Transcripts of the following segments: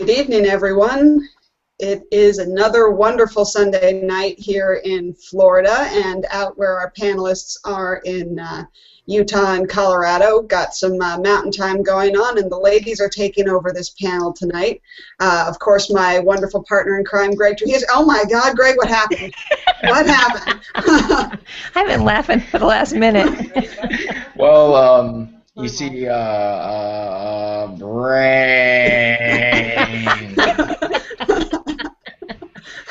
Good evening, everyone. It is another wonderful Sunday night here in Florida, and out where our panelists are in Utah and Colorado. Got some mountain time going on, and the ladies are taking over this panel tonight. Of course, my wonderful partner in crime, Greg Trujillo. Oh my God, Greg, what happened? What happened? I've been laughing for the last minute. Well, you see, brain.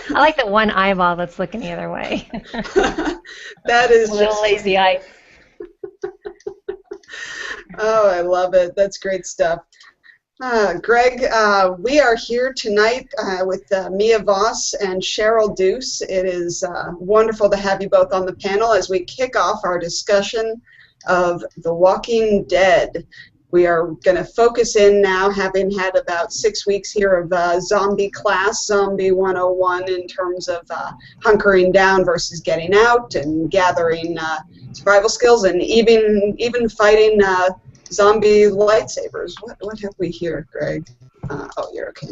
I like the one eyeball that's looking the other way. That is a little lazy eye. Oh, I love it. That's great stuff. Greg, we are here tonight with Mia Voss and Sherrill Duce. It is wonderful to have you both on the panel as we kick off our discussion of The Walking Dead. We are going to focus in now, having had about 6 weeks here of zombie class, Zombie 101, in terms of hunkering down versus getting out and gathering survival skills and even fighting zombie lightsabers. What have we here, Greg? Oh, you're okay.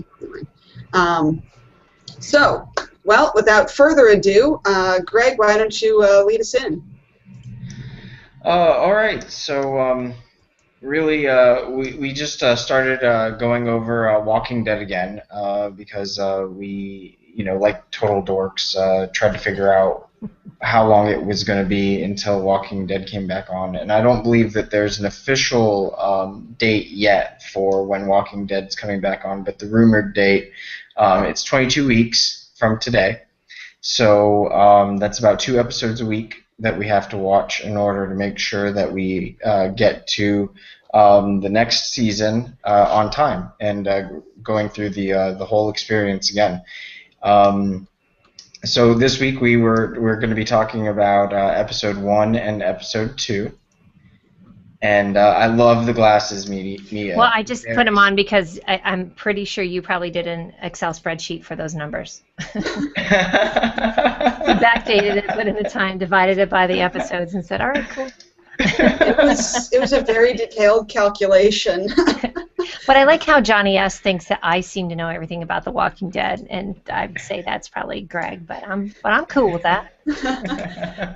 So, well, without further ado, Greg, why don't you lead us in? All right. So, really, we just started going over Walking Dead again because we, like total dorks, tried to figure out how long it was going to be until Walking Dead came back on. And I don't believe that there's an official date yet for when Walking Dead's coming back on, but the rumored date, it's 22 weeks from today. So that's about 2 episodes a week that we have to watch in order to make sure that we get to the next season on time and going through the whole experience again. So this week we're going to be talking about episode 1 and episode 2. And I love the glasses, Mia. Well, I just put them on because I'm pretty sure you probably did an Excel spreadsheet for those numbers. Backdated it, put in the time, divided it by the episodes, and said, all right, cool. It was a very detailed calculation. But I like how Johnny S. thinks that I seem to know everything about The Walking Dead, and I'd say that's probably Greg, but I'm cool with that.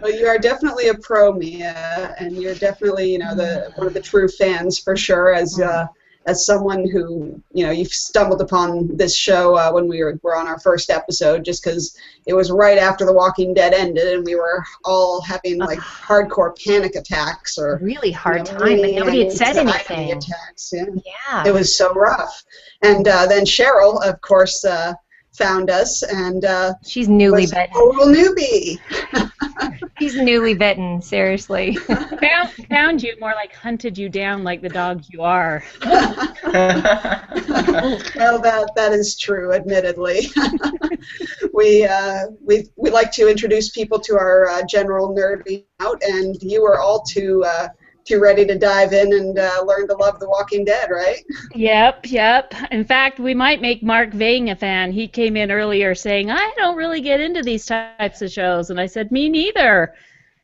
Well, you are definitely a pro, Mia, and you're definitely, one of the true fans for sure. As someone who, you've stumbled upon this show when we were on our first episode, just because it was right after The Walking Dead ended, and we were all having like hardcore panic attacks or really hard time, but nobody had said anything. Attacks, yeah, it was so rough. And then Sherrill, of course, found us, and she's newly bitten. Total newbie. She's newly bitten, seriously. Found you, more like hunted you down like the dog you are. Well, that is true, admittedly. We like to introduce people to our general nerding out, and you are all too ready to dive in and learn to love The Walking Dead, right? Yep. In fact, we might make Mark Vang a fan. He came in earlier saying, I don't really get into these types of shows. And I said, me neither.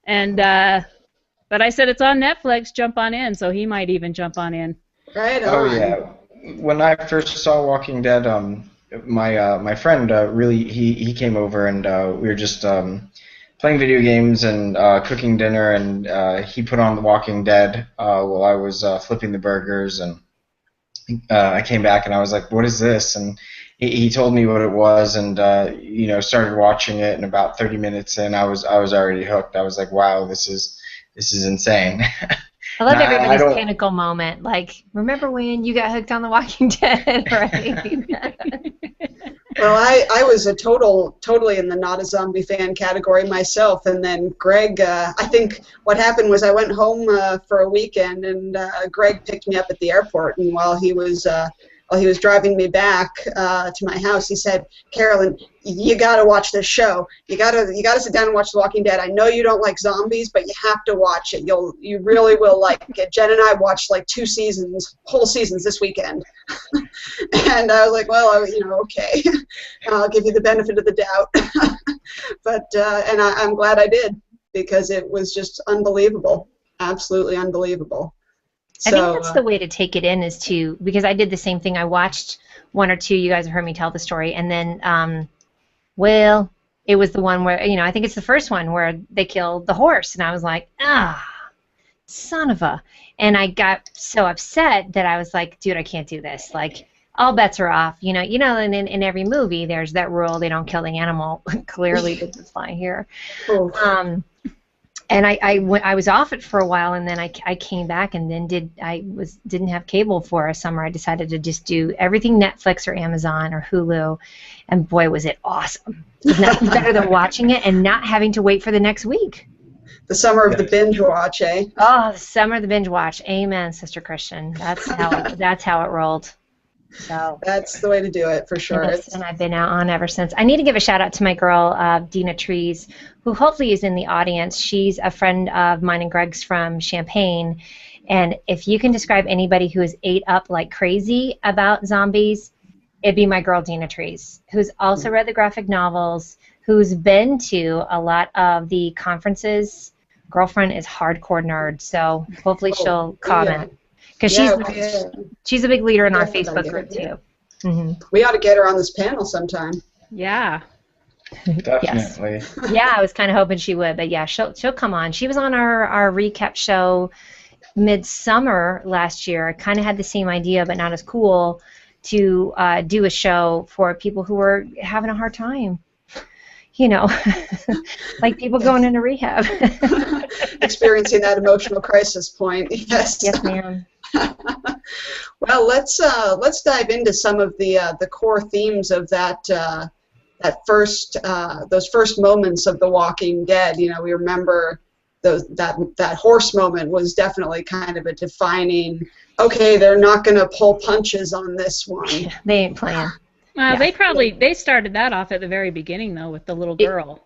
And but I said, it's on Netflix, jump on in. So he might even jump on in. Right on. Oh, yeah. When I first saw Walking Dead, my friend really, he came over and we were just playing video games and cooking dinner, and he put on The Walking Dead while I was flipping the burgers, and I came back and I was like, what is this? And he told me what it was, and started watching it, and about 30 minutes in I was already hooked. I was like, wow, this is insane. I love everybody's pinnacle moment. Like, remember when you got hooked on The Walking Dead, right? Well, I was totally in the not a zombie fan category myself, and then Greg, I think what happened was I went home for a weekend, and Greg picked me up at the airport, and while he was driving me back to my house, he said, Carolyn, you gotta watch this show. You gotta sit down and watch The Walking Dead. I know you don't like zombies, but you have to watch it. You really will like it. Jen and I watched like 2 whole seasons this weekend. And I was like, well, okay. I'll give you the benefit of the doubt. But and I'm glad I did, because it was just unbelievable. Absolutely unbelievable. I think that's the way to take it in, is to, because I did the same thing. I watched one or two. You guys have heard me tell the story, and then, well, it was the one where, I think it's the first one where they killed the horse, and I was like, son of a, and I got so upset that I was like, dude, I can't do this. Like, all bets are off. And in every movie, there's that rule: they don't kill the animal. Clearly, didn't apply here. Oh. And I was off it for a while, and then I came back, and then didn't have cable for a summer. I decided to just do everything Netflix or Amazon or Hulu, and boy, was it awesome! There's nothing better than watching it and not having to wait for the next week. The summer of the binge watch, eh? Oh, the summer of the binge watch. Amen, Sister Christian. That's how it rolled. So that's the way to do it, for sure. And I've been out on ever since. I need to give a shout out to my girl, Dina Trees, who hopefully is in the audience. She's a friend of mine and Greg's from Champaign. And if you can describe anybody who is ate up like crazy about zombies, it'd be my girl Dina Trees, who's also read the graphic novels, who's been to a lot of the conferences. Girlfriend is hardcore nerd, so hopefully she'll comment. Because she's a big leader in our Facebook group, too. Mm-hmm. We ought to get her on this panel sometime. Yeah. Definitely. Yes. Yeah, I was kind of hoping she would, but yeah, she'll come on. She was on our recap show midsummer last year. I kind of had the same idea, but not as cool, to do a show for people who were having a hard time. Like people going into rehab. Experiencing that emotional crisis point. Yes. Yes, ma'am. Well, let's dive into some of the core themes of those first moments of The Walking Dead. We remember that horse moment was definitely kind of a defining. Okay, they're not going to pull punches on this one. They ain't playing. They started that off at the very beginning, though, with the little girl.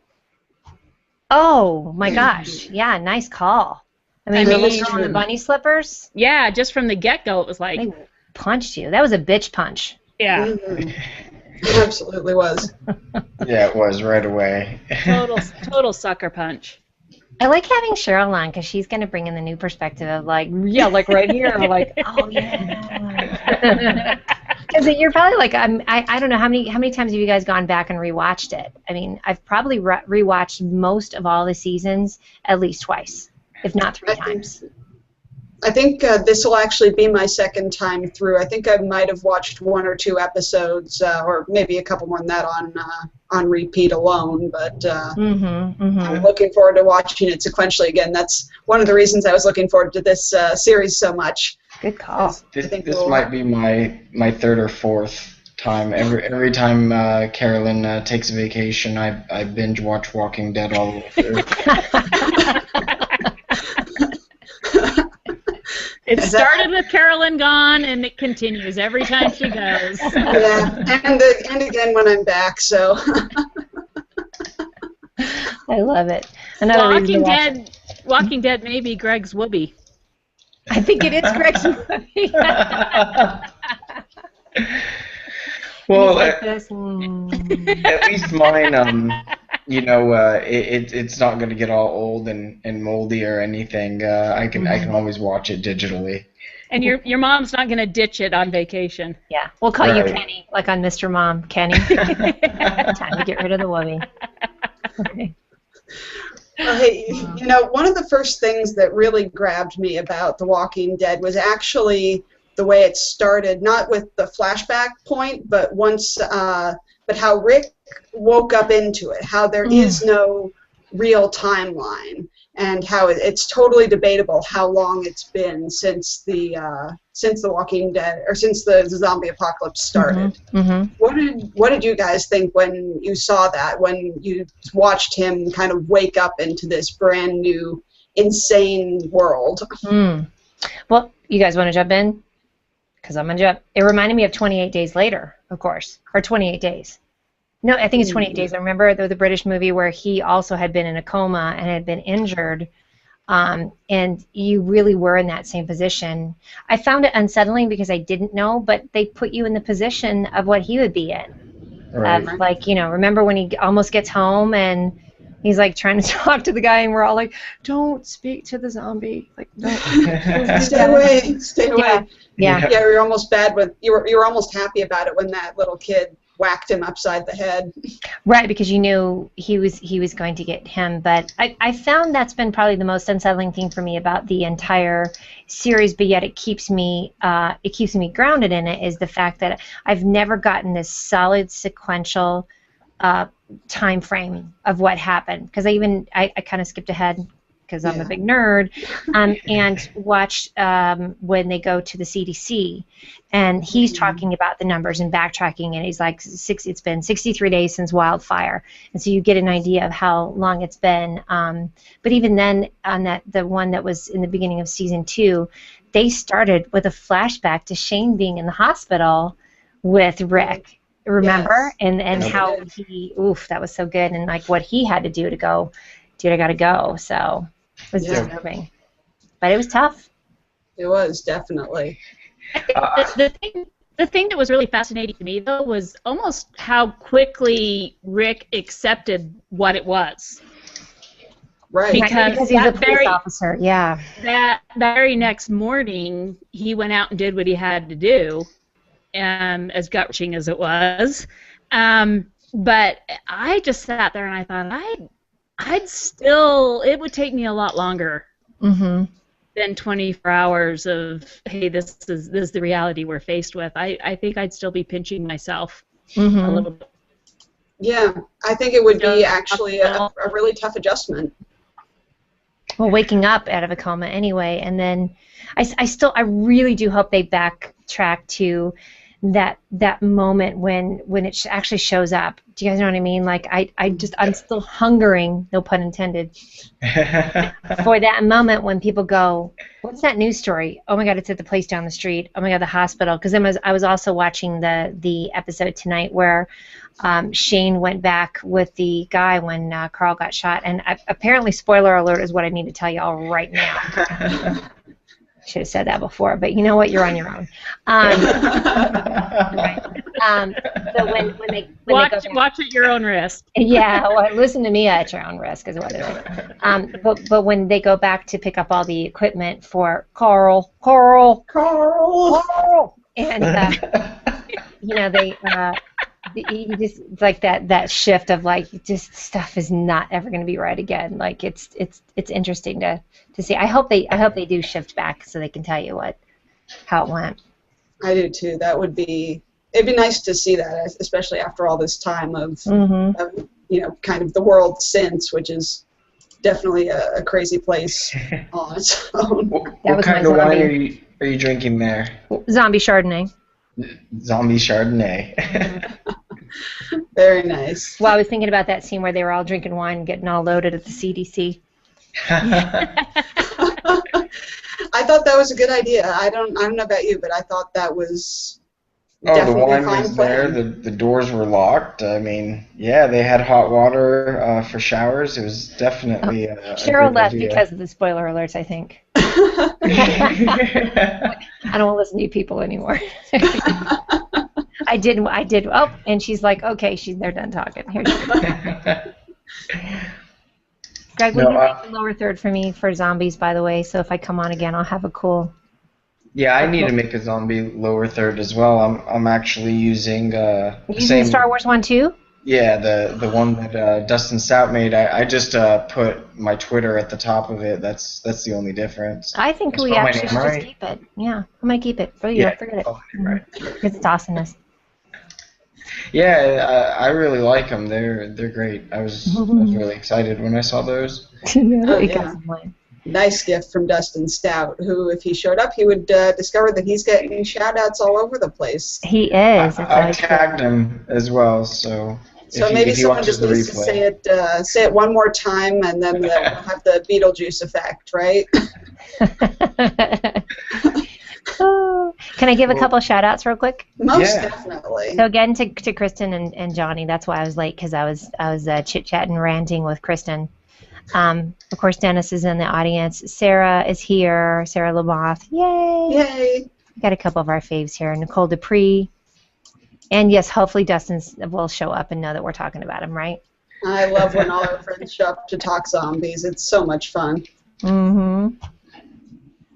Oh my gosh! Yeah, nice call. The little girl in the bunny slippers. Yeah, just from the get-go, it was like they punched you. That was a bitch punch. Yeah. Mm-hmm. It absolutely was. Yeah, it was right away. Total sucker punch. I like having Cheryl on because she's going to bring in the new perspective of like right here, like, oh yeah. Because you're probably like, I don't know how many times have you guys gone back and rewatched it? I mean, I've probably rewatched most of all the seasons at least twice, if not three times. I think this will actually be my second time through. I think I might have watched one or two episodes, or maybe a couple more than that on repeat alone. But I'm looking forward to watching it sequentially again. That's one of the reasons I was looking forward to this series so much. Good call. This might be my third or fourth time. Every time Carolyn takes a vacation, I binge watch Walking Dead all the way through. It started with Carolyn gone, and it continues every time she goes. Yeah, and again when I'm back. So. I love it. Walking Dead may be Greg's Whoopi. I think it is Greg's Whoopi. Well, like at least mine. It's not going to get all old and moldy or anything. I can always watch it digitally. And your mom's not going to ditch it on vacation. Yeah, we'll call you Kenny, like on Mr. Mom. Kenny. Time to get rid of the Whoopi. Okay. Well, hey, one of the first things that really grabbed me about The Walking Dead was actually the way it started, not with the flashback point, but but how Rick woke up into it, how there is no real timeline, and how it's totally debatable how long it's been since the Walking Dead, or since the zombie apocalypse started. What did you guys think when you saw that, when you watched him kind of wake up into this brand new insane world? Well, you guys want to jump in? Because I'm going to jump. It reminded me of 28 Days Later, of course, or 28 Days. No, I think it's 28 Days. I remember the British movie where he also had been in a coma and had been injured, and you really were in that same position. I found it unsettling because I didn't know, but they put you in the position of what he would be in. Right. Remember when he almost gets home and, He's like trying to talk to the guy, and we're all like, "Don't speak to the zombie. Like, don't Stay away. Stay away. Yeah. Yeah, you're almost bad with you were almost happy about it when that little kid whacked him upside the head. Right, because you knew he was going to get him. But I found that's been probably the most unsettling thing for me about the entire series, but yet it keeps me grounded in it, is the fact that I've never gotten this solid sequential time frame of what happened. Because I kind of skipped ahead because I'm a big nerd, and watched when they go to the CDC, and he's talking about the numbers and backtracking, and he's like, it's been 63 days since wildfire, and so you get an idea of how long it's been. But even then, on the one that was in the beginning of season 2, they started with a flashback to Shane being in the hospital with Rick. Remember? Yes. And how that was so good, and like what he had to do to go, dude, I gotta go. So it was disturbing, but it was tough. It was, definitely. The thing that was really fascinating to me, though, was almost how quickly Rick accepted what it was. Right. Because he's a police officer, yeah. That very next morning, he went out and did what he had to do, as gut-wrenching as it was. But I just sat there and I thought, it would take me a lot longer than 24 hours of, hey, this is the reality we're faced with. I think I'd still be pinching myself a little bit. Yeah, I think it would be actually a really tough adjustment. Well, waking up out of a coma anyway, and then I really do hope they backtrack to that moment when it actually shows up. Do you guys know what I mean? Like I'm still hungering, no pun intended, for that moment when people go, "What's that news story? Oh my God, it's at the place down the street. Oh my God, the hospital." Because I was also watching the episode tonight where Shane went back with the guy when Carl got shot, and apparently, spoiler alert is what I need to tell you all right now. Should have said that before, but you know what? You're on your own. So when they watch at your own risk. Yeah, well, listen to me at your own risk is what it is. But when they go back to pick up all the equipment for Carl, and you know you just like that shift of like just stuff is not ever going to be right again. Like it's interesting to see. I hope they do shift back so they can tell you how it went. I do too. It'd be nice to see that, especially after all this time of kind of the world since, which is definitely a crazy place on its own. What kind of wine are you drinking there? Zombie Chardonnay. Zombie Chardonnay. Very nice. Well, I was thinking about that scene where they were all drinking wine and getting all loaded at the CDC. I thought that was a good idea. I don't know about you, but I thought that was definitely the wine was there. The doors were locked. I mean, yeah, they had hot water for showers. It was definitely Cheryl left idea. Because of the spoiler alerts, I think. I don't want to listen to you people anymore. I did. Oh, and she's like, okay, they're done talking. Here you go. Greg, will you make the lower third for me for zombies, by the way? So if I come on again, I'll have a cool. Yeah, I need to make a zombie lower third as well. I'm actually using using the Star Wars one too. Yeah, the one that Dustin Stout made. I just put my Twitter at the top of it. That's the only difference. I think we actually should just keep it. Yeah, I might keep it. Forget it. Right. It's awesomeness. Yeah, I really like them. They're great. I was really excited when I saw those. Nice gift from Dustin Stout, who, if he showed up, he would discover that he's getting shout-outs all over the place. He is. I tagged him as well, so maybe someone just needs to say it one more time, and then we'll have the Beetlejuice effect, right? Can I give a couple shout-outs real quick? Most definitely. So again, to Kristen and Johnny, that's why I was late, because I was chit-chatting, ranting with Kristen. Of course, Dennis is in the audience. Sarah is here. Sarah Lamoth. Yay! Yay! We got a couple of our faves here. Nicole Dupree. And yes, hopefully Dustin will show up and know that we're talking about him, right? I love when all our friends show up to talk zombies. It's so much fun. Mm-hmm.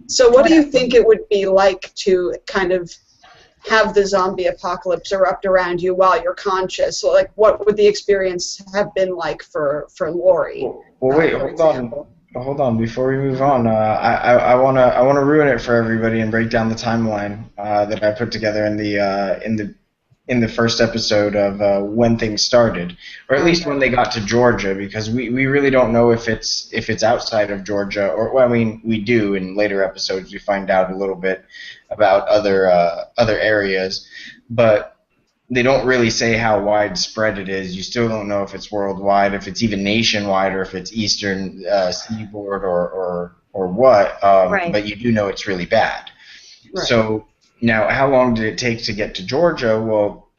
So what do you think it would be like to kind of have the zombie apocalypse erupt around you while you're conscious? So, like, what would the experience have been like for Lori? Well, wait, hold on. Before we move on, I wanna ruin it for everybody and break down the timeline that I put together in the first episode of when things started, or at least when they got to Georgia, because we really don't know if it's outside of Georgia, or well, I mean, we do in later episodes. We find out a little bit about other areas, but they don't really say how widespread it is. You still don't know if it's worldwide, if it's even nationwide, or if it's eastern seaboard or what. Right. But you do know it's really bad. Right. So now, how long did it take to get to Georgia? Well,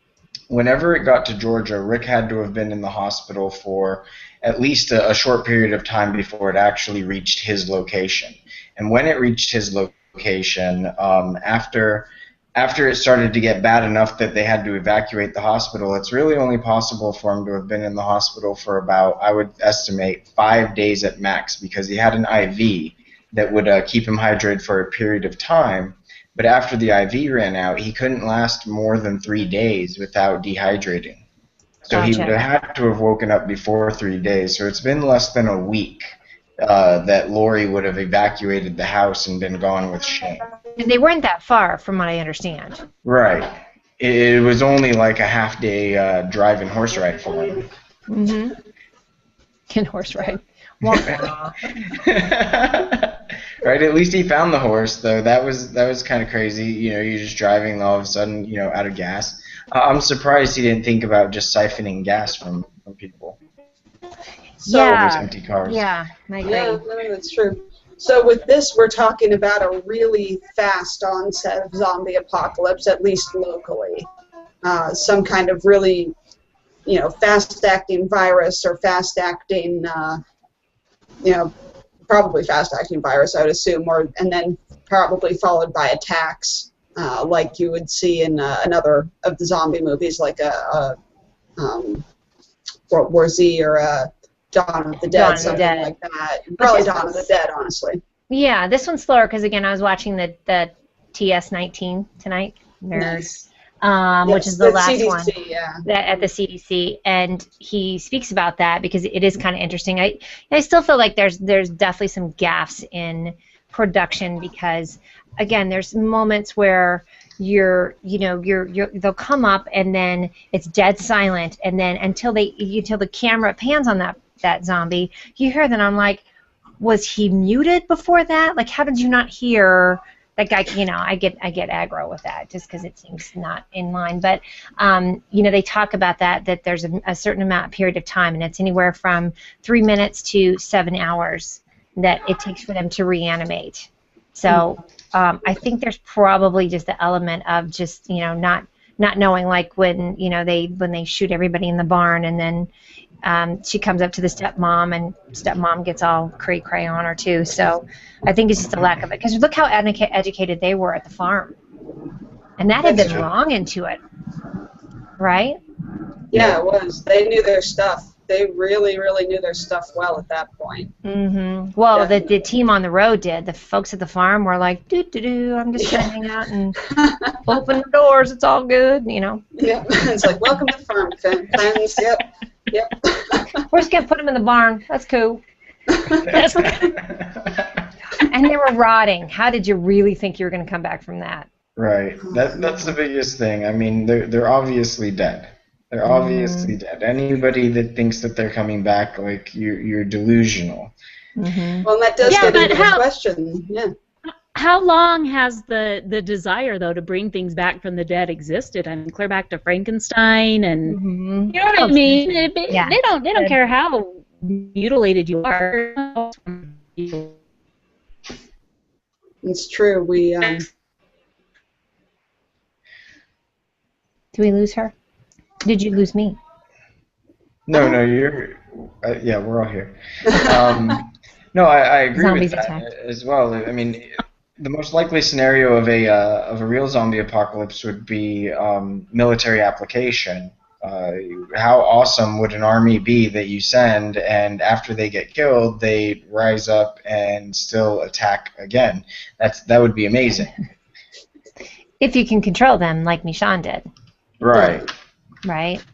whenever it got to Georgia, Rick had to have been in the hospital for at least a short period of time before it actually reached his location. And when it reached his location, after it started to get bad enough that they had to evacuate the hospital, it's really only possible for him to have been in the hospital for about, I would estimate, 5 days at max, because he had an IV that would keep him hydrated for a period of time. But after the IV ran out, he couldn't last more than 3 days without dehydrating. So he would have had to have woken up before 3 days. So it's been less than a week that Lori would have evacuated the house and been gone with Shane. And they weren't that far, from what I understand. Right. It was only like a half-day drive and horse ride for him. Mm-hmm. Can horse ride. Right, at least he found the horse, though. That was kind of crazy. You know, you're just driving, and all of a sudden, you know, out of gas. I'm surprised he didn't think about just siphoning gas from people. Yeah. Those empty cars. Yeah, I agree. Yeah, no, that's true. So with this, we're talking about a really fast onset of zombie apocalypse, at least locally. Some kind of really, you know, fast-acting virus or fast-acting, you know, probably fast-acting virus, I would assume, and then probably followed by attacks, like you would see in another of the zombie movies, like World War Z or Dawn of the Dead, something like that. Probably Dawn of the Dead, honestly. Yeah, this one's slower because, again, I was watching the TS-19 tonight, Nice. which is the last CDC, one at the CDC, and he speaks about that because it is kind of interesting. I still feel like there's definitely some gaffes in production because, again, there's moments where they'll come up and then it's dead silent, and then until the camera pans on that zombie, you hear that. I'm like, was he muted before that? Like, how did you not hear that guy? You know, I get aggro with that just because it seems not in line. But they talk about that there's a certain period of time, and it's anywhere from 3 minutes to 7 hours that it takes for them to reanimate. So I think there's probably just the element of just not knowing, like when they shoot everybody in the barn, and then she comes up to the stepmom, and stepmom gets all cray-cray on her too. So I think it's just a lack of it. Because look how educated they were at the farm. And that had been long into it, right? Yeah, it was. They knew their stuff. They really, really knew their stuff well at that point. Mm-hmm. Well, the team on the road did. The folks at the farm were like, doo-doo-doo, I'm just trying to hang out and open the doors. It's all good, Yeah, it's like, welcome to the farm, friends. Yep. We're just going to put them in the barn. That's cool. That's cool. And they were rotting. How did you really think you were going to come back from that? Right. That's the biggest thing. I mean, they're obviously dead. They're obviously dead. Anybody that thinks that they're coming back, like, you're delusional. Mm-hmm. Well, that does get into the question. Yeah. How long has the desire, though, to bring things back from the dead existed? I mean, clear back to Frankenstein, and you know what I mean. They don't care how mutilated you are. It's true. We. Did we lose her? Did you lose me? No, you're. Yeah, we're all here. No, I agree Zombies with that attack. as well. I mean, the most likely scenario of a real zombie apocalypse would be military application. how awesome would an army be that you send, and after they get killed, they rise up and still attack again? That would be amazing. If you can control them, like Michonne did. Right. Right.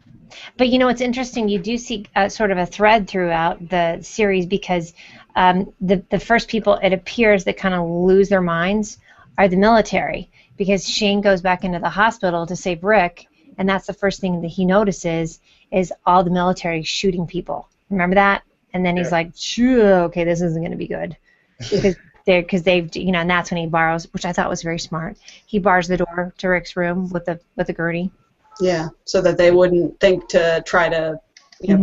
But it's interesting. You do see sort of a thread throughout the series because the first people, it appears, that kind of lose their minds are the military, because Shane goes back into the hospital to save Rick, and that's the first thing that he notices is all the military shooting people. Remember that? And then he's like, "Sure, okay, this isn't going to be good," because they've and that's when he borrows, which I thought was very smart. He bars the door to Rick's room with the gurney. Yeah, so that they wouldn't think to try to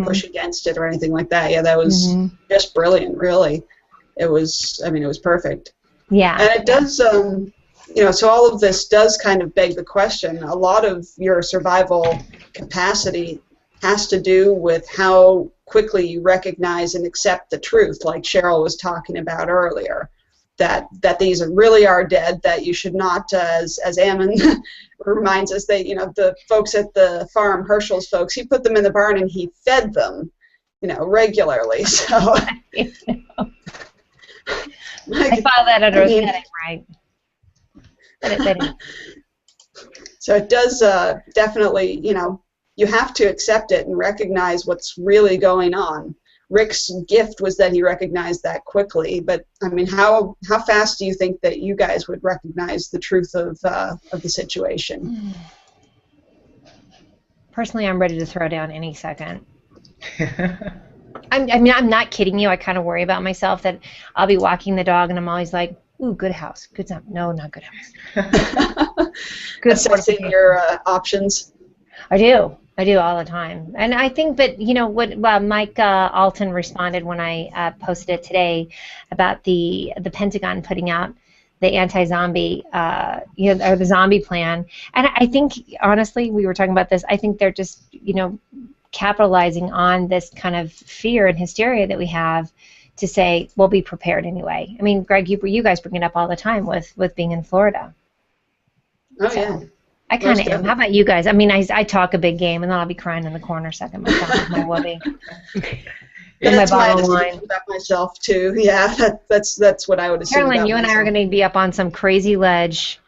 push against it or anything like that. Yeah, that was just brilliant, really. It was perfect. Yeah. And it does, so all of this does kind of beg the question. A lot of your survival capacity has to do with how quickly you recognize and accept the truth, like Sherrill was talking about earlier. That these really are dead, that you should not, as Ammon reminds us, that the folks at the farm, Herschel's folks, he put them in the barn and he fed them, regularly. So I filed that under aesthetic, right? So it does definitely, you have to accept it and recognize what's really going on. Rick's gift was that he recognized that quickly, but how fast do you think that you guys would recognize the truth of the situation? Personally, I'm ready to throw down any second. I'm not kidding you. I kind of worry about myself that I'll be walking the dog and I'm always like, "Ooh, good house, good sound." No, not good house. Good. Assessing your options. I do all the time, and I think that what Mike Alton responded when I posted it today about the Pentagon putting out the anti-zombie or the zombie plan, and I think honestly we were talking about this. I think they're just capitalizing on this kind of fear and hysteria that we have to say we'll be prepared anyway. I mean, Greg, you guys bring it up all the time with being in Florida. Oh yeah. I kind of am. How about you guys? I talk a big game, and then I'll be crying in the corner second myself with my whoopee. That's my bottle of wine. About myself too. Yeah, that's what I would assume. Carolyn, about you and I are going to be up on some crazy ledge,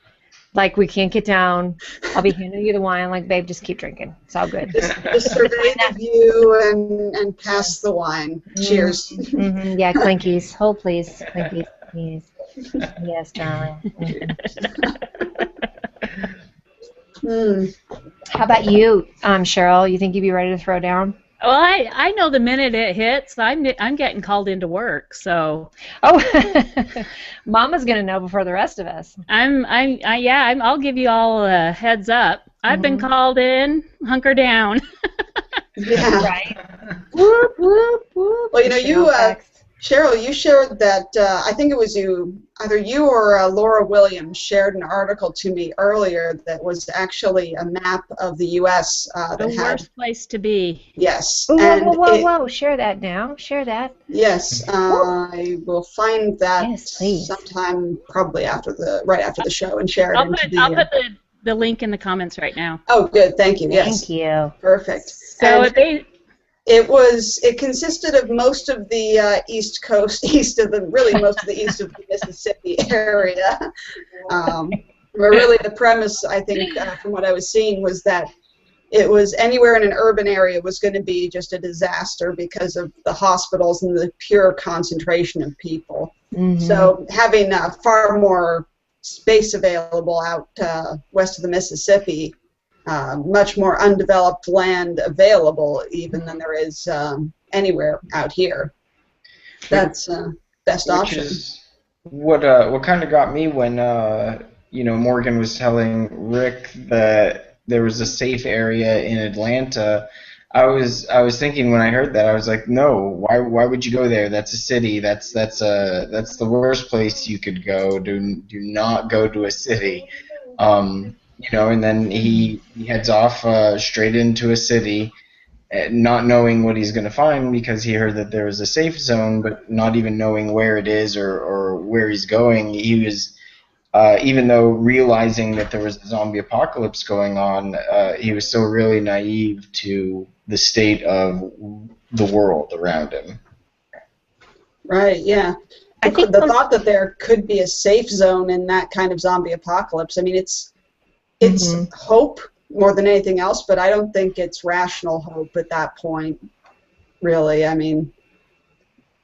like we can't get down. I'll be handing you the wine, like, babe, just keep drinking. It's all good. Just survey the view and pass the wine. Cheers. Mm-hmm. Yeah, clinkies. Hold, please. Clinkies, please. Yes, darling. How about you, Sherrill? You think you'd be ready to throw down? Well, I know the minute it hits, I'm getting called into work. So. Oh, Mama's gonna know before the rest of us. I'll give you all a heads up. I've been called in. Hunker down. Yeah. Right. Whoop whoop whoop. Well, Sherrill, you shared that, I think it was either you or Laura Williams shared an article to me earlier that was actually a map of the U.S. The worst place to be. Yes. Whoa. Share that now. Share that. Yes. I will find that please. sometime probably right after the show and share it. I'll put the link in the comments right now. Oh, good. Thank you. Yes. Thank you. Perfect. So it consisted of most of the east of the Mississippi area. But really the premise, I think, from what I was seeing, was that it was anywhere in an urban area was going to be just a disaster because of the hospitals and the pure concentration of people. Mm-hmm. So having far more space available out west of the Mississippi, much more undeveloped land available even than there is anywhere out here. That's best option. What kind of got me when Morgan was telling Rick that there was a safe area in Atlanta. I was thinking when I heard that, I was like, no, why would you go there? That's a city. That's the worst place you could go. Do not go to a city. And then he heads off straight into a city, not knowing what he's going to find because he heard that there was a safe zone, but not even knowing where it is or where he's going. He was even though realizing that there was a zombie apocalypse going on, he was still really naive to the state of the world around him. Right, yeah. I think The thought that there could be a safe zone in that kind of zombie apocalypse, I mean, it's hope more than anything else, but I don't think it's rational hope at that point, really. I mean,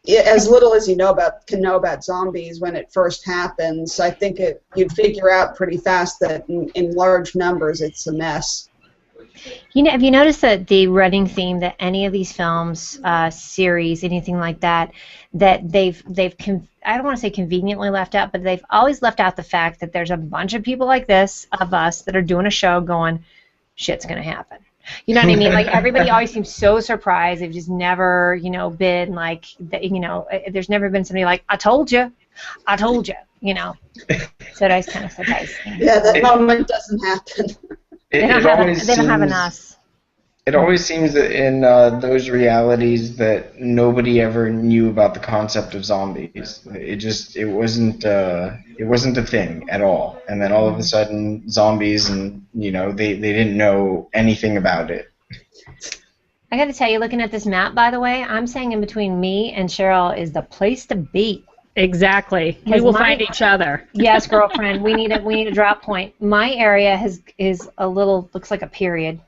as little as can know about zombies when it first happens, I think you'd figure out pretty fast that in large numbers it's a mess. Have you noticed that the running theme that any of these films, series, anything like that they've I don't want to say conveniently left out, but they've always left out the fact that there's a bunch of people like this, of us, that are doing a show going, shit's gonna happen. You know what I mean? Like, everybody always seems so surprised. They've just never, been like, there's never been somebody like, I told you, So it always kind of surprises me. Yeah, that moment doesn't happen. They don't have an us. It always seems that in those realities that nobody ever knew about the concept of zombies. It wasn't a thing at all. And then all of a sudden, zombies, and they didn't know anything about it. I got to tell you, looking at this map, by the way, I'm saying in between me and Sherrill is the place to be. Exactly. We will find each other. Yes, girlfriend. We need a drop point. My area is a little, looks like a period.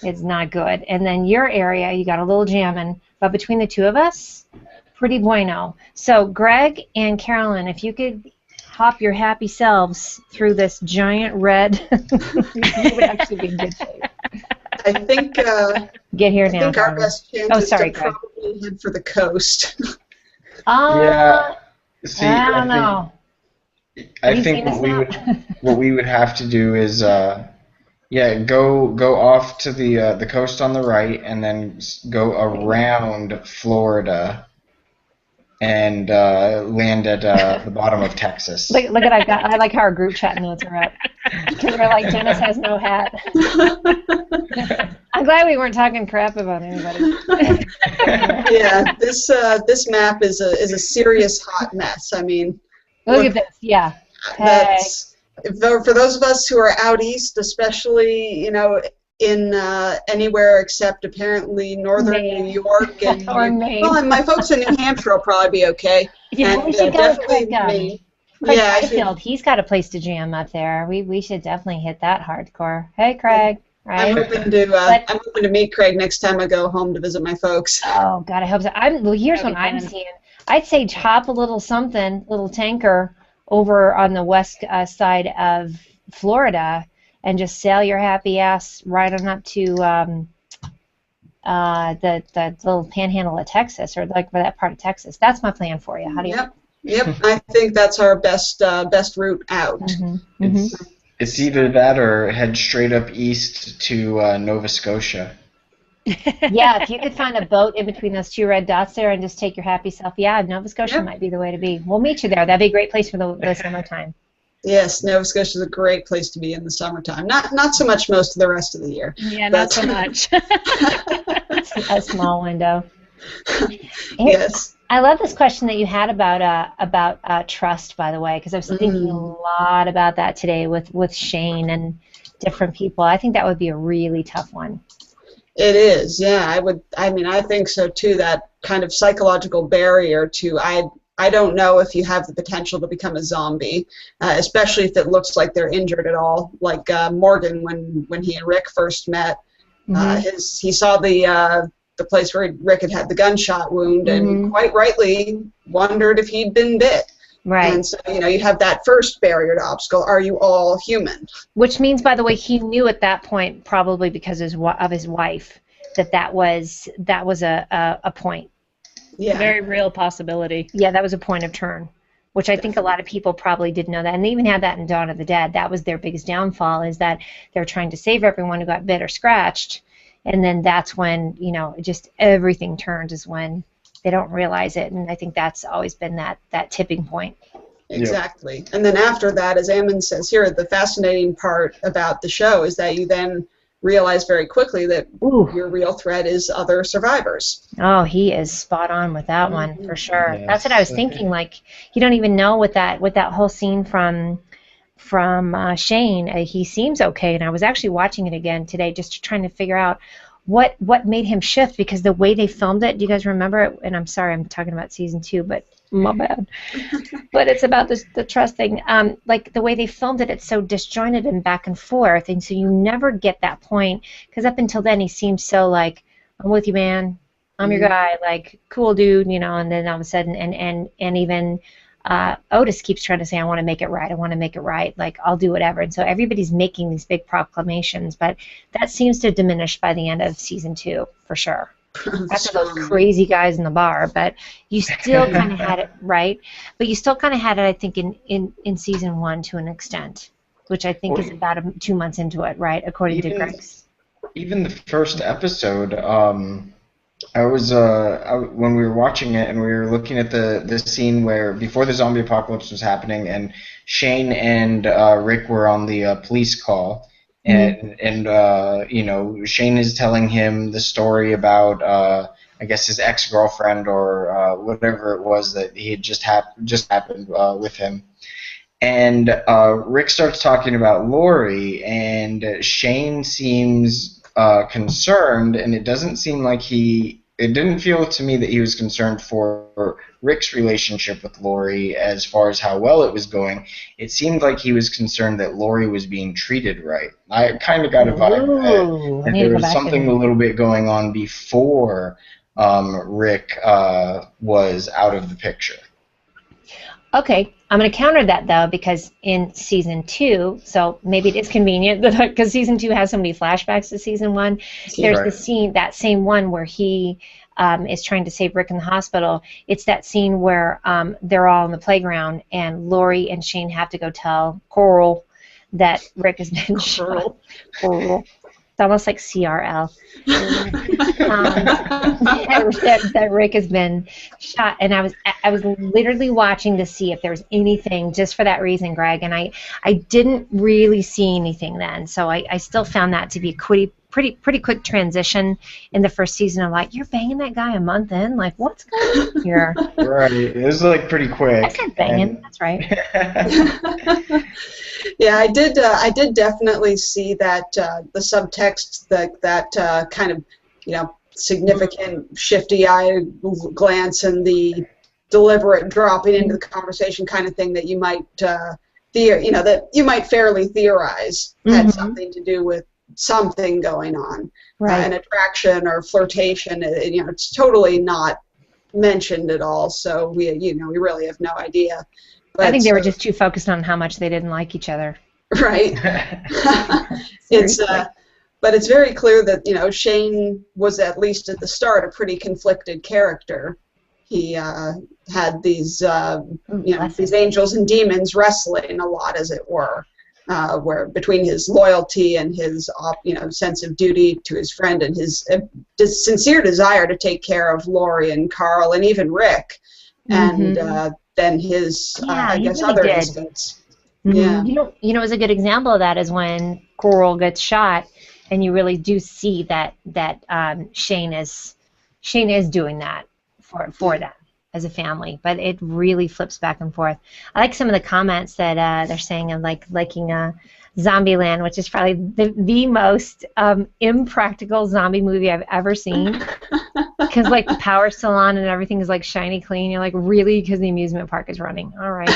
It's not good. And then your area, you got a little jamming. But between the two of us, pretty bueno. So Greg and Carolyn, if you could hop your happy selves through this giant red, you would actually be in good shape. I think get here now. I think our best chance is to Greg. probably head for the coast. Yeah. See, I don't know. I think what we would have to do is go off to the coast on the right, and then go around Florida and land at the bottom of Texas. Look at I like how our group chat notes are up. Because we're like, Dennis has no hat. I'm glad we weren't talking crap about anybody. Yeah, this map is a serious hot mess. I mean, look at this. Yeah. That's for those of us who are out east, especially in anywhere except apparently northern New York and Maine. Well, and my folks in New Hampshire will probably be okay. Yeah, and we should go definitely Craig Byfield. He's got a place to jam up there. We should definitely hit that hardcore. Hey, Craig. Right? I'm hoping to meet Craig next time I go home to visit my folks. Oh God, I hope so. Here's what I'm seeing. I'd say hop a little tanker over on the west side of Florida, and just sail your happy ass right on up to the little panhandle of Texas, or like that part of Texas. That's my plan for you. How do you? Yep. I think that's our best route out. Mm-hmm. Mm-hmm. It's either that or head straight up east to Nova Scotia. Yeah, if you could find a boat in between those two red dots there and just take your happy self, Nova Scotia might be the way to be. We'll meet you there. That'd be a great place for the summertime. Yes, Nova Scotia is a great place to be in the summertime. Not so much most of the rest of the year. Yeah, not so much. A small window. Yes. I love this question that you had about trust, by the way, because I was thinking a lot about that today with Shane and different people. I think that would be a really tough one. It is, yeah. I think so too. That kind of psychological barrier to I don't know if you have the potential to become a zombie, especially if it looks like they're injured at all. Like Morgan, when he and Rick first met, he saw the place where Rick had the gunshot wound, and quite rightly wondered if he'd been bit. Right. And so, you have that first barrier to obstacle. Are you all human? Which means, by the way, he knew at that point, probably because of his wife, that was a point. Yeah. Very real possibility. Yeah, that was a point of turn, which I think a lot of people probably didn't know that. And they even had that in Dawn of the Dead. That was their biggest downfall, is that they're trying to save everyone who got bit or scratched. And then that's when, just everything turns, is when they don't realize it. And I think that's always been that tipping point. Exactly. Yep. And then after that, as Ammon says here, the fascinating part about the show is that you then realize very quickly that your real threat is other survivors. Oh, he is spot on with that one, for sure. Yes. That's what I was thinking. Like, you don't even know with that whole scene from Shane. He seems okay, and I was actually watching it again today, just trying to figure out what made him shift, because the way they filmed it. Do you guys remember it? And I'm sorry, I'm talking about season 2, but my bad. But it's about the trust thing. Like the way they filmed it, it's so disjointed and back and forth, and so you never get that point. Because up until then, he seems so like, I'm with you, man. I'm your guy, like cool dude, you know. And then all of a sudden, and even Otis keeps trying to say, I want to make it right. I want to make it right. Like I'll do whatever. And so everybody's making these big proclamations, but that seems to diminish by the end of season 2 for sure. After those crazy guys in the bar, but you still kind of had it right. But you still kind of had it, I think, in season 1 to an extent, which I think is about 2 months into it, right? According to Greg's. Even the first episode, I was when we were watching it and we were looking at the scene where before the zombie apocalypse was happening, and Shane and Rick were on the police call. And you know, Shane is telling him the story about I guess his ex-girlfriend or whatever it was that he had just happened with him. And Rick starts talking about Lori, and Shane seems concerned, and it doesn't seem like it didn't feel to me that he was concerned for Rick's relationship with Lori as far as how well it was going. It seemed like he was concerned that Lori was being treated right. I kind of got a vibe that there was something a little bit going on before Rick was out of the picture. Okay, I'm going to counter that, though, because in season 2, so maybe it is convenient because season 2 has so many flashbacks to season 1. There's the scene, that same one where he is trying to save Rick in the hospital. It's that scene where they're all in the playground and Lori and Shane have to go tell Coral that Rick has been shot. Coral. It's almost like CRL. That Rick has been shot, and I was literally watching to see if there was anything, just for that reason, Greg, and I didn't really see anything then, so I still found that to be a pretty quick transition in the first season. I'm like, you're banging that guy a month in? Like, what's going on here? Right, it was like pretty quick. I said banging, that's right. Yeah, I did definitely see that the subtext, that kind of, you know, significant shifty eye glance and the deliberate dropping into the conversation kind of thing that you might that you might fairly theorize had something to do with something going on, right? An attraction or flirtation. You know, it's totally not mentioned at all. So we really have no idea. But, I think they were just too focused on how much they didn't like each other. Right. But it's very clear that, you know, Shane was, at least at the start, a pretty conflicted character. He had these these angels and demons wrestling a lot, as it were, where between his loyalty and his sense of duty to his friend and his sincere desire to take care of Lori and Carl and even Rick, and then his I guess really other instincts. Yeah. You know, as a good example of that is when Coral gets shot, and you really do see that Shane is doing that for them as a family, but it really flips back and forth. I like some of the comments that they're saying of liking Zombieland, which is probably the most impractical zombie movie I've ever seen. Because like the power salon and everything is like shiny clean. You're like, really? Because the amusement park is running. All right.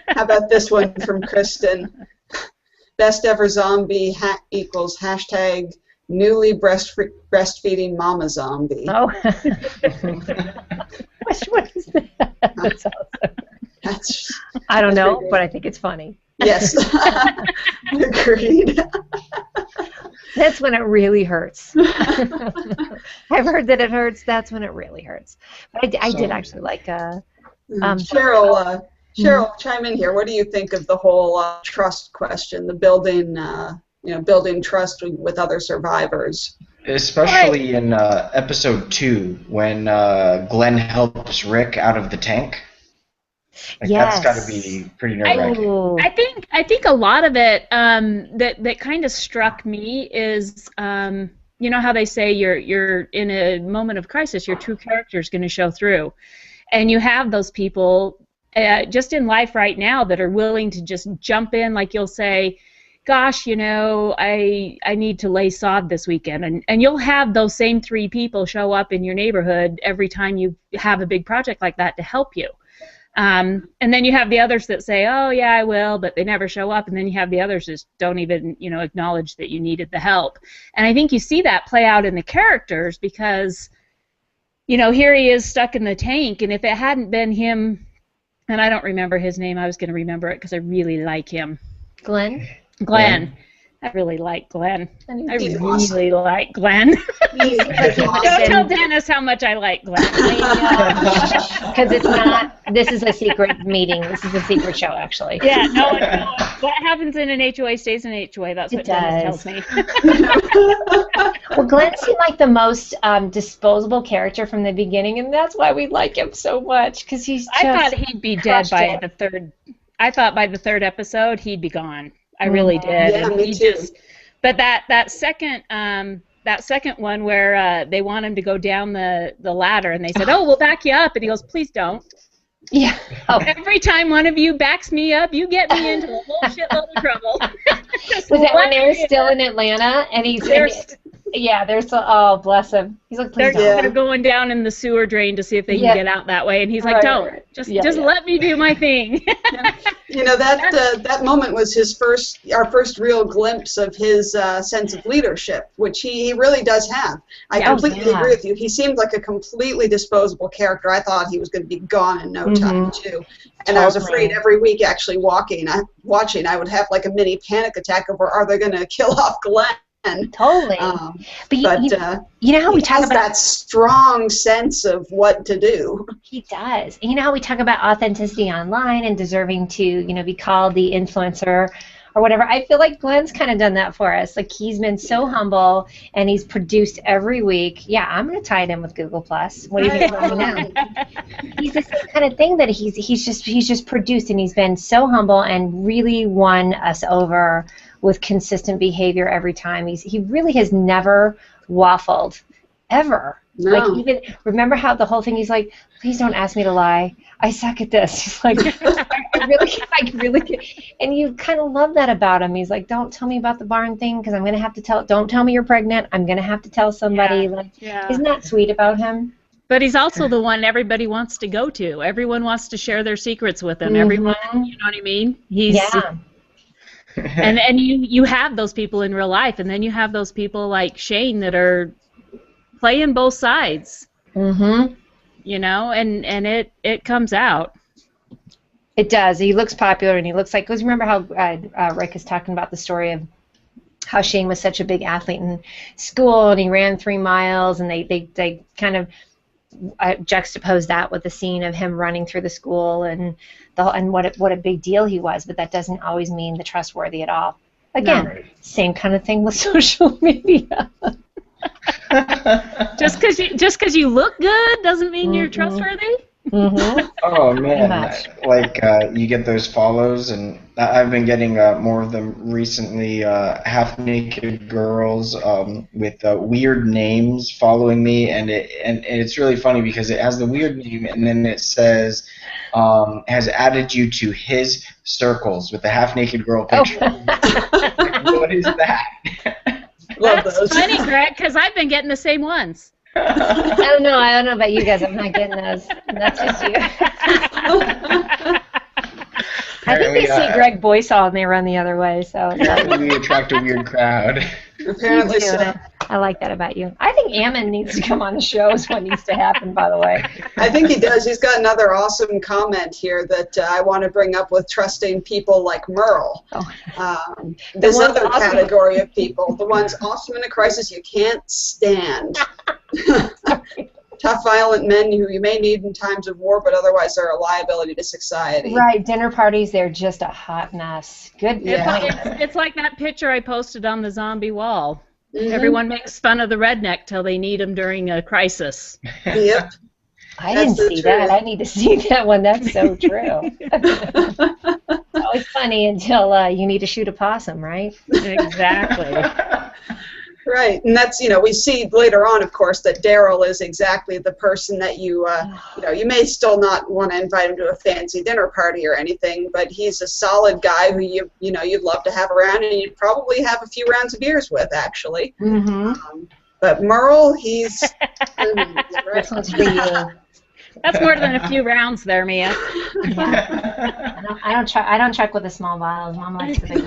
How about this one from Kristen? Best ever zombie equals hashtag newly breastfeeding mama zombie. Oh. Which one is that? That's awesome. I don't know, but I think it's funny. Yes. Agreed. That's when it really hurts. I've heard that it hurts. That's when it really hurts. But I did actually like. Cheryl, chime in here. What do you think of the whole trust question? The building trust with other survivors. Especially in episode 2, when Glenn helps Rick out of the tank. Like, yes. That's got to be pretty nerve-wracking. I think a lot of it that kind of struck me is you know how they say you're in a moment of crisis, your true character is going to show through, and you have those people just in life right now that are willing to just jump in. Like you'll say, gosh, you know, I need to lay sod this weekend. And you'll have those same 3 people show up in your neighborhood every time you have a big project like that to help you. And then you have the others that say, oh, yeah, I will, but they never show up. And then you have the others that just don't even, you know, acknowledge that you needed the help. And I think you see that play out in the characters because, you know, here he is stuck in the tank. And if it hadn't been him, and I don't remember his name, I was going to remember it because I really like him. Glenn? Glenn. I really like Glenn. I He's really awesome. like Glenn. He's Don't tell Dennis how much I like Glenn. Because it's not, this is a secret meeting. This is a secret show, actually. Yeah, no, what happens in an HOA stays in an HOA. That's what Dennis tells me. Well, Glenn seemed like the most disposable character from the beginning, and that's why we like him so much, because he's just I thought he'd be dead by the third. I thought by the 3rd episode he'd be gone. I really did. Yeah, and me too. But that second one where they want him to go down the ladder, and they said, "Oh, we'll back you up," and he goes, "Please don't." Yeah. Oh. Every time one of you backs me up, you get me into a whole shitload of trouble. Was that when they were still in Atlanta? And he's yeah, they're so, oh, bless him. He's like, please don't. They're going down in the sewer drain to see if they can get out that way, and he's like, don't. Just let me do my thing. You know, that moment was our first real glimpse of his sense of leadership, which he really does have. I completely agree with you. He seemed like a completely disposable character. I thought he was going to be gone in no time, too. And I was afraid every week, actually watching, I would have like a mini panic attack over, are they going to kill off Glenn? Totally. But you know how we talk about that strong sense of what to do. He does. You know how we talk about authenticity online and deserving to, you know, be called the influencer or whatever. I feel like Glenn's kind of done that for us. Like, he's been so humble and he's produced every week. Yeah, I'm going to tie it in with Google Plus. What do you think about me now? He's the same kind of thing that he's just produced, and he's been so humble and really won us over with consistent behavior every time. He really has never waffled, ever. No. Like, even, remember how the whole thing, he's like, please don't ask me to lie. I suck at this. He's like, I really, and you kind of love that about him. He's like, don't tell me about the barn thing because I'm going to have to tell, don't tell me you're pregnant. I'm going to have to tell somebody. Isn't that sweet about him? But he's also the one everybody wants to go to. Everyone wants to share their secrets with him. Everyone, you know what I mean? And you have those people in real life, and then you have those people like Shane that are playing both sides. You know, and it comes out. It does. He looks popular, and he looks like, because remember how Rick is talking about the story of how Shane was such a big athlete in school, and he ran 3 miles, and they kind of juxtapose that with the scene of him running through the school and what a big deal he was, but that doesn't always mean the trustworthy at all. Again, same kind of thing with social media. Just because you look good doesn't mean you're trustworthy. Oh man, like you get those follows, and I've been getting more of them recently. Half-naked girls with weird names following me, and it's really funny because it has the weird name, and then it says has added you to his circles with the half-naked girl picture. What is that? That's funny, Greg, because I've been getting the same ones. I don't know about you guys. I'm not getting those. That's just you. I think they see Greg Boysaw and they run the other way. So we attract a weird crowd. Apparently so. I like that about you. I think Ammon needs to come on the show is what needs to happen, by the way. I think he does. He's got another awesome comment here that I want to bring up with trusting people like Merle. This other category of people, the ones awesome in a crisis you can't stand. Tough, violent men who you may need in times of war, but otherwise are a liability to society. Right, dinner parties, they're just a hot mess. Good. It's like that picture I posted on the zombie wall. Everyone makes fun of the redneck till they need him during a crisis. Yep. I didn't see that. I need to see that one. That's so true. It's always funny until you need to shoot a possum, right? Exactly. Right, and that's, we see later on, of course, that Daryl is exactly the person that you you may still not want to invite him to a fancy dinner party or anything, but he's a solid guy who you'd love to have around, and you'd probably have a few rounds of beers with, actually. Mm-hmm. But Merle, he's... This one's for you. That's more than a few rounds there, Mia. Yeah. I don't check with the small bottles. Mom likes the big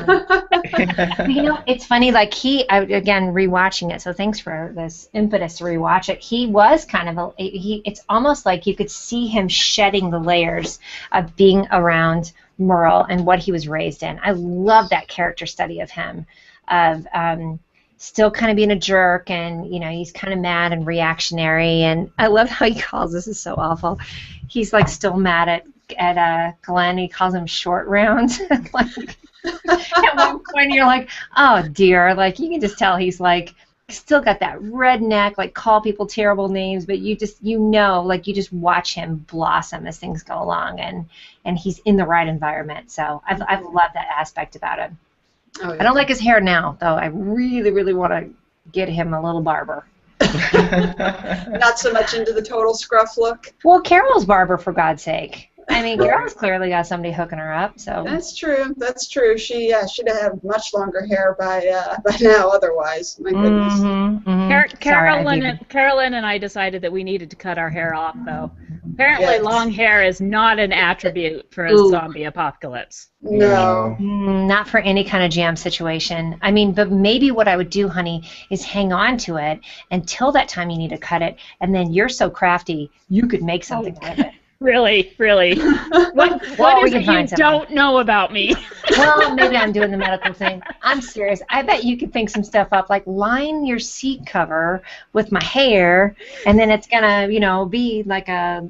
ones. It's funny. Like again, rewatching it. So thanks for this impetus to rewatch it. He was kind of it's almost like you could see him shedding the layers of being around Merle and what he was raised in. I love that character study of him, of still kind of being a jerk, and he's kind of mad and reactionary, and I love how he calls, this is so awful, he's like still mad at Glenn. He calls him short round. Like, at one point you're like, oh dear, like you can just tell he's like still got that redneck, like call people terrible names, but you just like you just watch him blossom as things go along, and he's in the right environment. So I've loved that aspect about him. Oh, yeah. I don't like his hair now, though. I really, really want to get him a little barber. Not so much into the total scruff look. Well, Carol's barber, for God's sake. I mean, Carol's clearly got somebody hooking her up. So that's true. That's true. She should have had much longer hair by now. Otherwise, my goodness. Mm-hmm, mm-hmm. Carolyn and I decided that we needed to cut our hair off, though. Apparently, long hair is not an attribute for a zombie apocalypse. No. Not for any kind of jam situation. I mean, but maybe what I would do, honey, is hang on to it until that time you need to cut it, and then you're so crafty, you could make something with it. Really? What is it you don't know about me? Well, maybe I'm doing the medical thing. I'm serious. I bet you could think some stuff up, like line your seat cover with my hair, and then it's gonna, be like a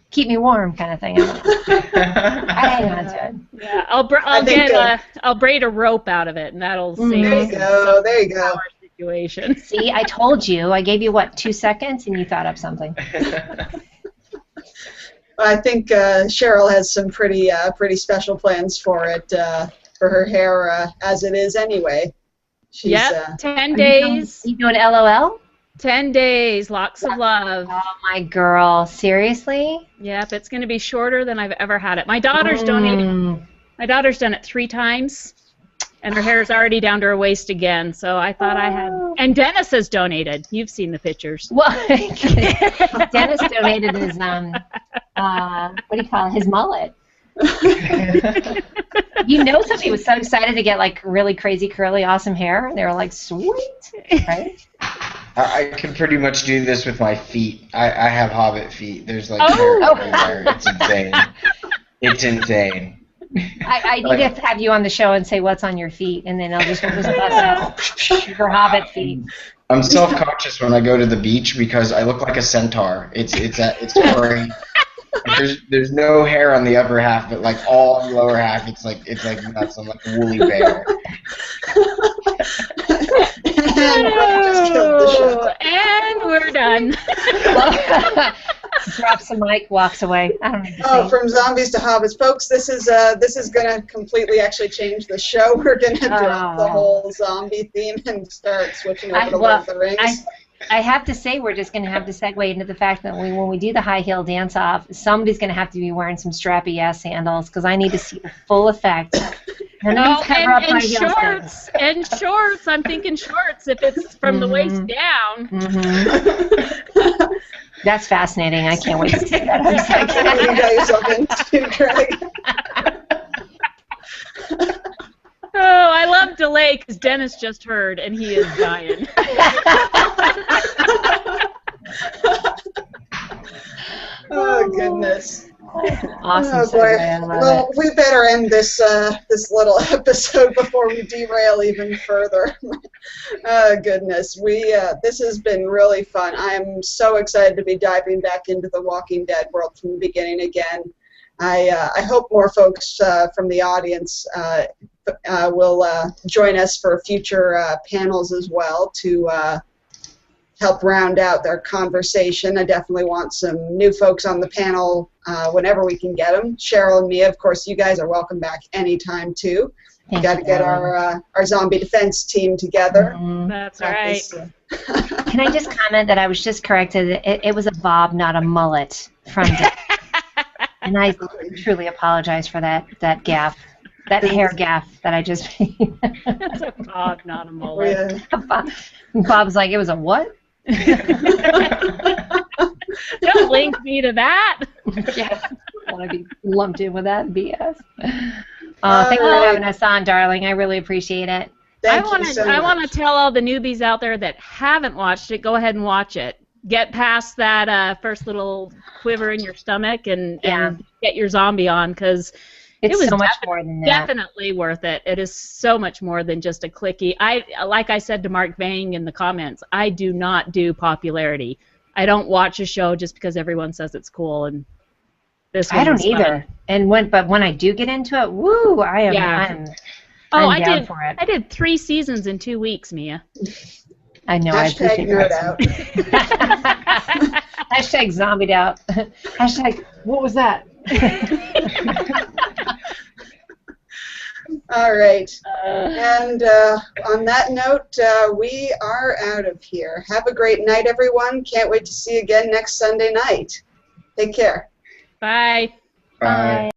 keep me warm kind of thing. I hang on to it. Yeah, I'll braid a rope out of it, and that'll save There you go. Situation. See, I told you. I gave you 2 seconds, and you thought up something. I think Sherrill has some pretty special plans for it, for her hair as it is anyway. She's, 10 days. You doing LOL? 10 days, lots of love. Oh, my girl. Seriously? Yep, it's going to be shorter than I've ever had it. My daughter's donated. My daughter's done it 3 times, and her hair is already down to her waist again, so I thought I had... And Dennis has donated. You've seen the pictures. Well, Dennis donated his, what do you call it, his mullet. Somebody was so excited to get, like, really crazy, curly, awesome hair, and they were like, sweet, right? I can pretty much do this with my feet. I have hobbit feet. There's, like, hair everywhere. It's insane. It's insane. I need to have you on the show and say what's on your feet, and then I'll just bust out your hobbit feet. I'm self-conscious when I go to the beach because I look like a centaur. It's furry. There's no hair on the upper half, but like all the lower half, it's like nuts. I'm like a woolly bear. And we're done. Drops the mic, walks away. I don't know. From zombies to hobbits, folks. This is going to completely actually change the show. We're going to drop the whole zombie theme and start switching over to Lord of the Rings. I have to say, we're just going to have to segue into the fact that when we do the high heel dance off, somebody's going to have to be wearing some strappy ass sandals because I need to see the full effect. And shorts. And shorts. I'm thinking shorts if it's from the waist down. Mm-hmm. That's fascinating. I can't wait to see that. I'm excited. You got yourself into, Greg. Oh, I love delay because Dennis just heard and he is dying. Oh goodness. Awesome. Oh boy. Well, we better end this little episode before we derail even further. Oh goodness. This has been really fun. I am so excited to be diving back into the Walking Dead world from the beginning again. I hope more folks from the audience will join us for future panels as well to help round out their conversation. I definitely want some new folks on the panel whenever we can get them. Sherrill and Mia, of course, you guys are welcome back anytime too. Thank Got to you, get Carolyn. our zombie defense team together. Mhm. That's right. Can I just comment that I was just corrected? It was a bob, not a mullet from Dick. And I truly apologize for that gaffe, that hair gaffe that I just made. That's a bob, not a mullet. Yeah. Bob's like, it was a what? Don't link me to that. Yeah, I want to be lumped in with that BS. Thanks for having us on, darling. I really appreciate it. Thank you so much. I want to tell all the newbies out there that haven't watched it, go ahead and watch it. Get past that first little quiver in your stomach and get your zombie on, because it was so much more than that. Definitely worth it. It is so much more than just a clicky. Like I said to Mark Vang in the comments, I do not do popularity. I don't watch a show just because everyone says it's cool, and this one I don't was either. fun. And when I do get into it, woo! I'm down for it. I did 3 seasons in 2 weeks, Mia. I know. Hashtag nerd out. Hashtag zombied out. Hashtag what was that? All right. And on that note, we are out of here. Have a great night, everyone. Can't wait to see you again next Sunday night. Take care. Bye. Bye.